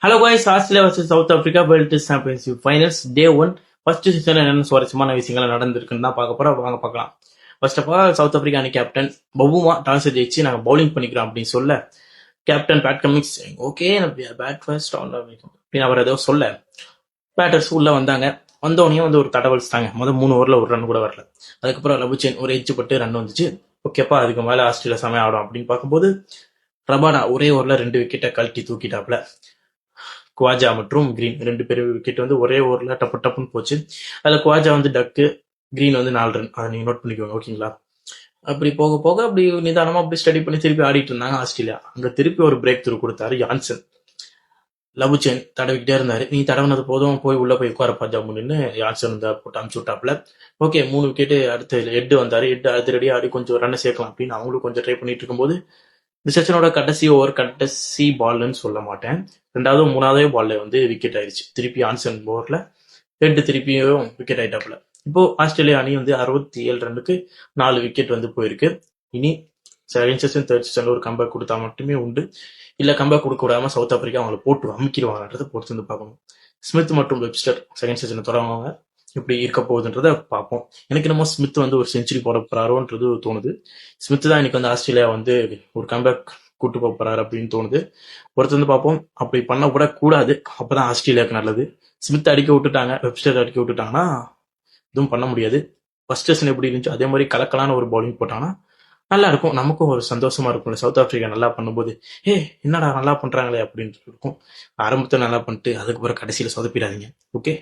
Hello guys, Australia versus South Africa world test championship finals day 1 first சீசன்ல என்னென்ன சுவாரஸ்யமான விஷயங்கள் நடந்திருக்குன்னு தான் பார்க்க போறோம். வாங்க பார்க்கலாம். First of all, south Africa அணி கேப்டன் பவுமா டாஸ் ஜெயிச்சு நாங்கள் பவுலிங் பண்ணிக்கிறோம் அப்படின்னு சொல்ல, captain Pat Cummins okay bat first அப்படின்னு அவர் ஏதோ சொல்ல, பேட்டர்ஸ் உள்ள வந்தாங்க. வந்தோடனே வந்து ஒரு தடவழிச்சிட்டாங்க. முதல் 3 ஓவரில் ஒரு ரன் கூட வரல. அதுக்கப்புறம் லபுச்சேன் ஒரு எஜ்ஜு பட்டு ரன் வந்துச்சு. ஓகேப்பா, அதுக்கு மேலே ஆஸ்திரேலியா சமயம் ஆடும் அப்படின்னு பார்க்கும்போது, ரபாடா ஒரே ஓவரில் 2 விக்கெட்டை கழட்டி தூக்கிட்டாப்ல. குவாஜா மற்றும் கிரீன் 2 பேரும் விக்கெட் வந்து ஒரே ஓவரில் டப்பு டப்புன்னு போச்சு. அதில் குவாஜா வந்து டக்கு, கிரீன் வந்து 4 ரன். அதை நீங்கள் நோட் பண்ணிக்கோங்க, ஓகேங்களா? அப்படி போக போக அப்படி நிதானமாக அப்படி ஸ்டடி பண்ணி திருப்பி ஆடிட்டு இருந்தாங்க ஆஸ்திரேலியா. அங்கே திருப்பி ஒரு பிரேக் த்ரூ கொடுத்தாரு யான்சன். லபுச்சேன் தடவிக்கிட்டே இருந்தாரு. நீ தடவினது போதும், போய் உள்ள போய் உட்காரப்பா ஜம்முன்னு யான்சன் வந்து போட்டு அமுச்சு விட்டாப்ல. Okay, 3 wicket. அடுத்து ஹெட் வந்தாரு. ஹெட் அதிரடி ஆடி கொஞ்சம் ரன் சேர்க்கலாம் அப்படின்னு அவங்களும் கொஞ்சம் ட்ரை பண்ணிட்டு இருக்கும்போது, இந்த செஷனோட கடைசி ஓவர், கடைசி பால்னு சொல்ல மாட்டேன், 2வது 3வது பால்ல வந்து விக்கெட் ஆயிடுச்சு. திருப்பி ஆன்சன் ஓவர்ல ஹெட் திருப்பியும் விக்கெட் ஆயிட்டாப்ல. இப்போ ஆஸ்திரேலியா அணி வந்து 67 ரன்னுக்கு 4 விக்கெட் வந்து போயிருக்கு. இனி செகண்ட் செஷன், தேர்ட் செஷன்ல ஒரு கம்பேக் கொடுத்தா மட்டுமே உண்டு. இல்ல கம்பேக் கொடுக்க விடாம சவுத் ஆப்பிரிக்கா அவங்களை போட்டு அமுக்கிடுவாங்கன்றதை பொறுத்து வந்து பார்க்கணும். ஸ்மித் மற்றும் வெப்ஸ்டர் செகண்ட் செஷனை தொடங்குவாங்க. இப்படி இருக்க போகுதுன்றத பார்ப்போம். எனக்கு என்னமோ ஸ்மித் வந்து ஒரு செஞ்சுரி போட போறாரோன்றது தோணுது. ஸ்மித் தான் இன்னைக்கு வந்து ஆஸ்திரேலியா வந்து ஒரு கம்பேக் கூட்டு போக போறாரு அப்படின்னு தோணுது. பொறுத்து வந்து பார்ப்போம். அப்படி பண்ண கூட கூடாது, அப்பதான் ஆஸ்திரேலியாவுக்கு நல்லது. ஸ்மித் அடிக்க விட்டுட்டாங்க, வெப்ஸ்டர் அடிக்க விட்டுட்டாங்கன்னா எதுவும் பண்ண முடியாது. ஃபர்ஸ்ட் செஷன் எப்படி இருந்துச்சு அதே மாதிரி கலக்கலான ஒரு பவுலிங் போட்டாங்கன்னா நல்லா இருக்கும். நமக்கும் ஒரு சந்தோஷமா இருக்கும்ல, சவுத் ஆப்பிரிக்கா நல்லா பண்ணும்போது என்னடா நல்லா பண்றாங்களே அப்படின்னு இருக்கும். ஆரம்பத்தை நல்லா பண்ணிட்டு அதுக்கப்புறம் கடைசியில சொதப்பிடாதீங்க. ஓகே.